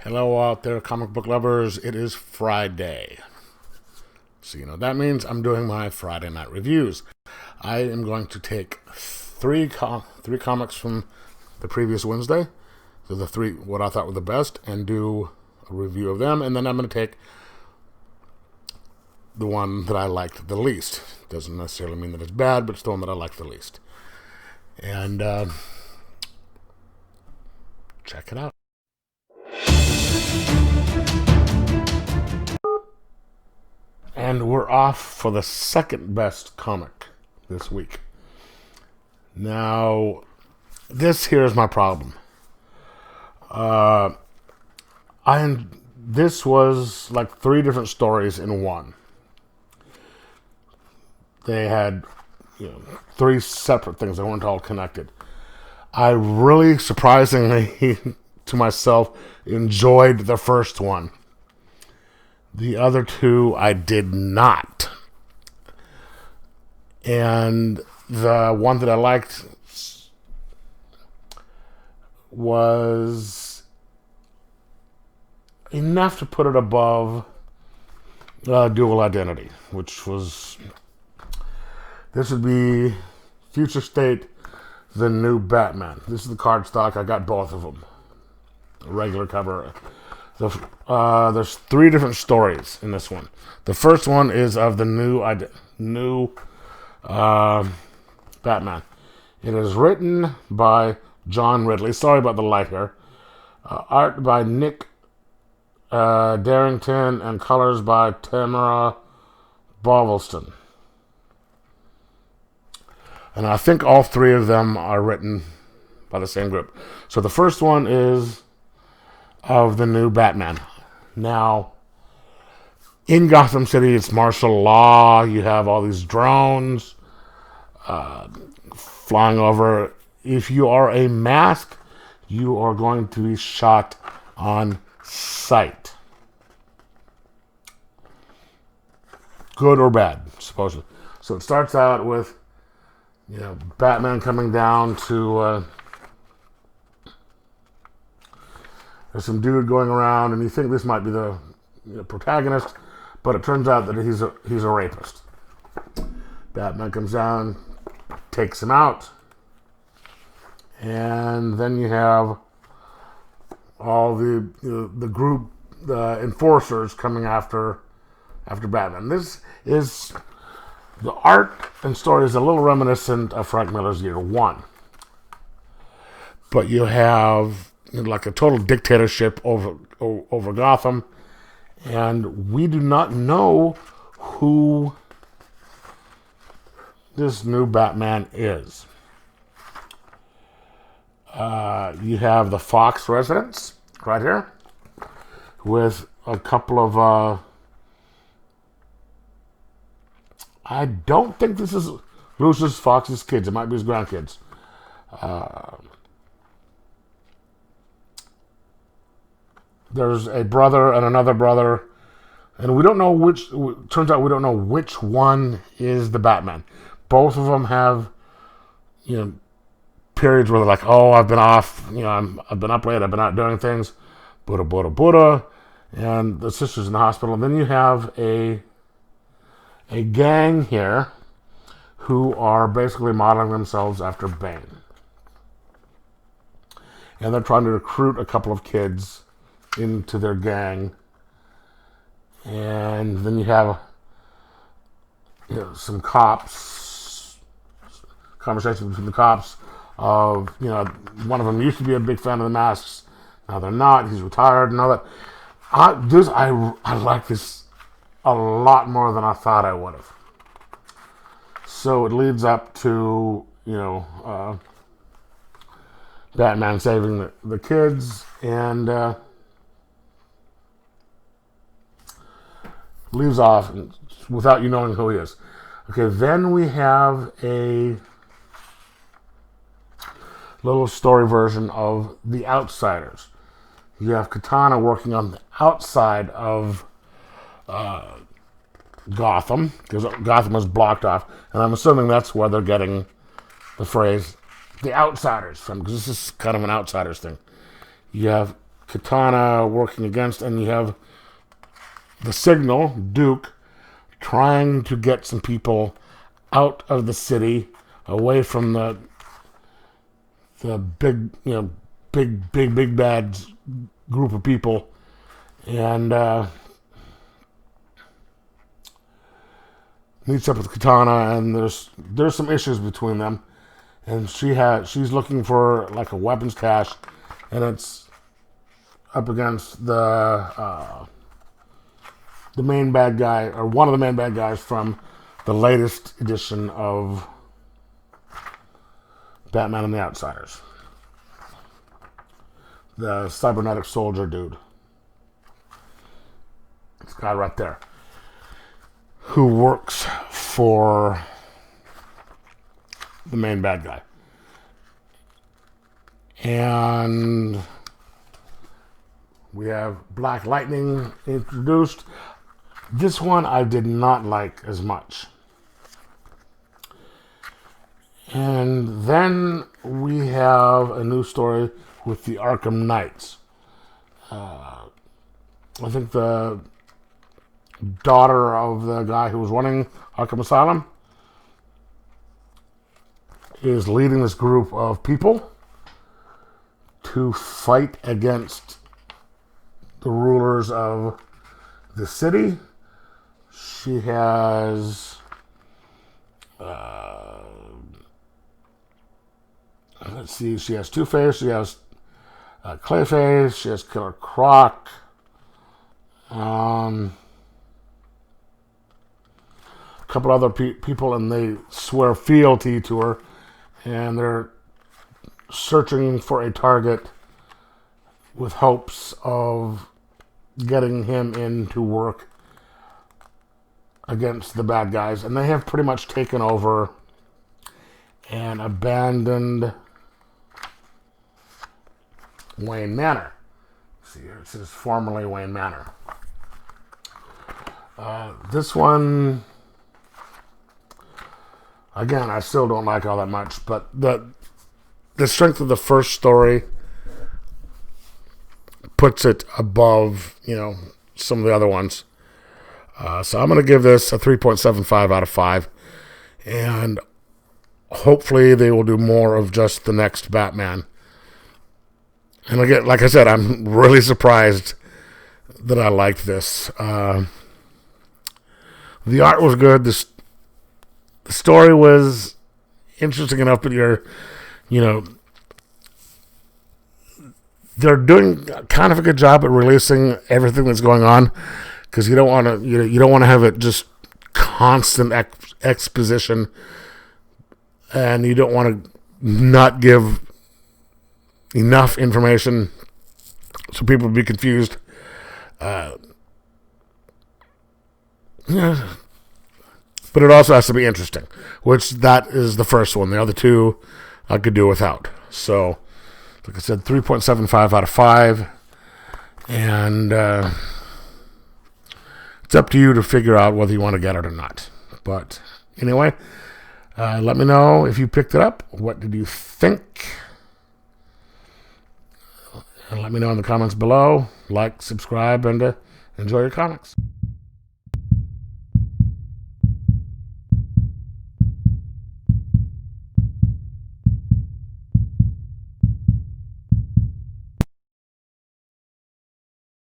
Hello out there, comic book lovers. It is Friday. So you know what that means. I'm doing my Friday night reviews. I am going to take three comics from the previous Wednesday, so the three what I thought were the best, and do a review of them. And then I'm going to take the one that I liked the least. Doesn't necessarily mean that it's bad, but it's the one that I liked the least. And check it out. And we're off for the second best comic this week. Now, here's my problem. This was like three different stories in one. They had three separate things. They weren't all connected. I really, surprisingly to myself, enjoyed the first one. The other two I did not. And the one that I liked was enough to put it above Dual Identity, which was... This would be Future State, the new Batman. This is the cardstock. I got both of them. A regular cover. There's three different stories in this one. The first one is of the new Batman. It is written by John Ridley. Sorry about the light here. Art by Nick Darrington and colors by Tamara Bovelston. And I think all three of them are written by the same group. So the first one is of the new Batman. Now, in Gotham City, it's martial law. You have all these drones flying over. If you are a mask, you are going to be shot on sight. Good or bad, supposedly. So it starts out with Batman coming down to there's some dude going around, and you think this might be the protagonist, but it turns out that he's a rapist. Batman comes down, takes him out, and then you have all the group, the enforcers coming after Batman. This is... The art and story is a little reminiscent of Frank Miller's Year One. But you have like a total dictatorship over Gotham, and we do not know who this new Batman is. You have the Fox residence right here with a couple of... I don't think this is Lucius Fox's kids. It might be his grandkids. There's a brother and another brother, and we don't know which. Turns out we don't know which one is the Batman. Both of them have, periods where they're like, "Oh, I've been off. I've been up late. I've been out doing things." Buddha, and the sister's in the hospital. And then you have a gang here who are basically modeling themselves after Bane. And they're trying to recruit a couple of kids into their gang. And then you have some cops, conversations between the cops of, one of them used to be a big fan of the masks. Now they're not. He's retired and all that. I like this a lot more than I thought I would have. So it leads up to, Batman saving the kids, and leaves off without you knowing who he is. Okay, then we have a little story version of The Outsiders. You have Katana working on the outside of Gotham, because Gotham is blocked off, and I'm assuming that's where they're getting the phrase "the outsiders" from, because this is kind of an outsiders thing. You have Katana working against, and you have the Signal, Duke, trying to get some people out of the city, away from the big, big bad group of people, and meets up with Katana, and there's some issues between them, and she's looking for like a weapons cache, and it's up against the main bad guy, or one of the main bad guys from the latest edition of Batman and the Outsiders. The cybernetic soldier dude. This guy right there. Who works for the main bad guy. And we have Black Lightning introduced. This one I did not like as much. And then we have a new story with the Arkham Knights. I think the daughter of the guy who was running Arkham Asylum is leading this group of people to fight against the rulers of the city. She has let's see, she has Two-Face, she has Clayface, she has Killer Croc, a couple other people, and they swear fealty to her, and they're searching for a target with hopes of getting him in to work against the bad guys. And they have pretty much taken over and abandoned Wayne Manor. See here, it says formerly Wayne Manor. This one, again, I still don't like all that much, but the strength of the first story puts it above, some of the other ones. So I'm going to give this a 3.75 out of 5. And hopefully they will do more of just the next Batman. And again, like I said, I'm really surprised that I liked this. The art was good. The story was interesting enough, but they're doing kind of a good job at releasing everything that's going on, because you don't want to have it just constant exposition, and you don't want to not give enough information so people would be confused. But it also has to be interesting, which that is the first one. The other two I could do without. So, like I said, 3.75 out of 5. And it's up to you to figure out whether you want to get it or not. But anyway, let me know if you picked it up. What did you think? And let me know in the comments below. Like, subscribe, and enjoy your comics.